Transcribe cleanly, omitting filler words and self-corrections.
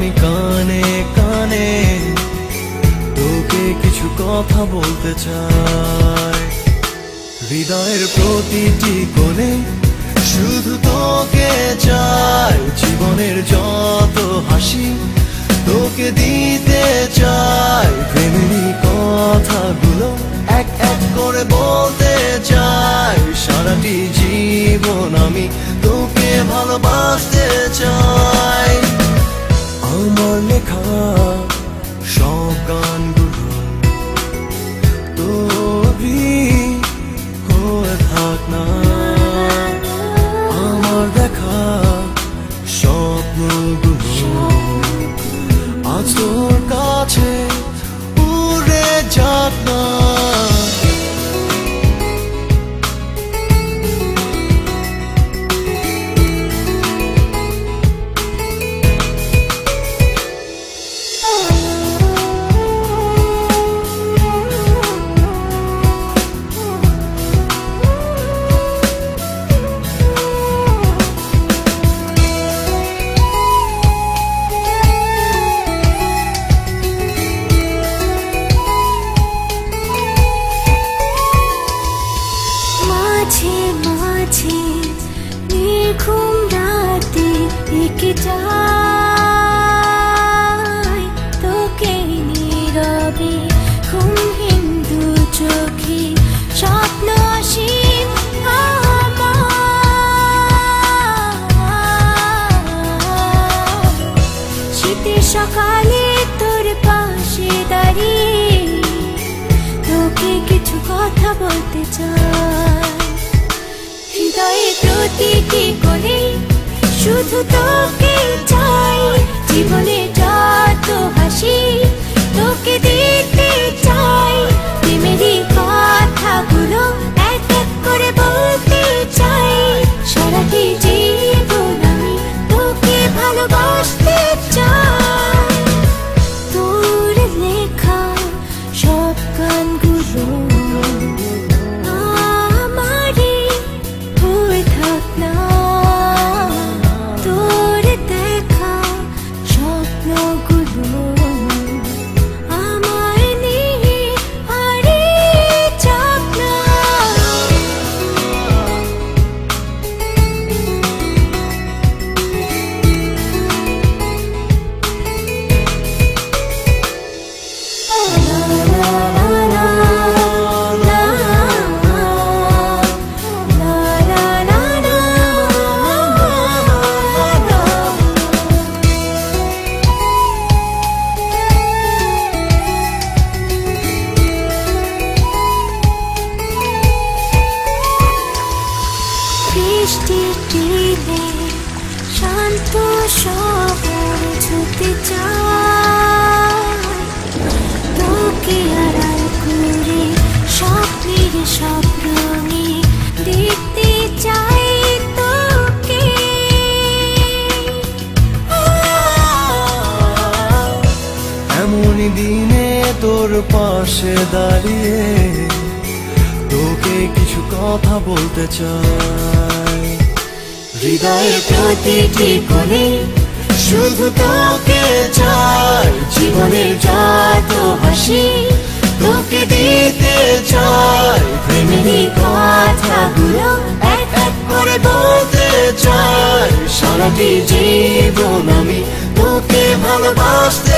আমি কানে কানে তোকে কিছু কথা বলতে চাই। হৃদয়ের প্রতিটি কোণে শুধু তোকে চাই, জীবনের যত হাসি তোকে দিতে চাই। প্রেমেরই কথাগুলো এক এক করে বলতে চাই, সারাটি জীবন আমি তোকে ভালোবাসতে চাই। আমার লেখা সব গানগুলো তোরই হয়ে থাক না, আমার দেখা স্বপ্নগুলো আজ তোর কাছে উড়ে যাক না। ঘুম রাতে একে যাই তোকে নীরবে, ঘুমহীন দু চোখে স্বপ্ন আসিন আমার। শীতের সকালে তোর পাশে দাঁড়িয়ে তোকে কিছু কথা বলতে চাই। হৃদয়ে প্রতিটি কোণে শুধু তোকে চাই, জীবনে যত হাসি তোকে দিতে চাই। প্রেমেরই কথাগুলো এক এক করে বলতে চাই, সারাটি জীবন আমি তোকে ভালোবাসতে চাই। তোর লেখা সব গানগুলো বৃষ্টির দিনে শান্ত শহর ছুটে চাই, তোকে আড়াল করে স্বপ্নের স্বপ্ন নিয়ে দেখতে চাই তোকে। এমনই দিনে তোর পাশে দাঁড়িয়ে তোকে কিছু কথা বলতে চাই। হৃদয়ের প্রতিটি কোণে শুধু তোকে চাই, জীবনের যত হাসি তোকে দিতে চাই। প্রেমেরই কথাগুলো এক এক করে বলতে চাই, সারাটি জীবন আমি তোকে ভালোবাসতে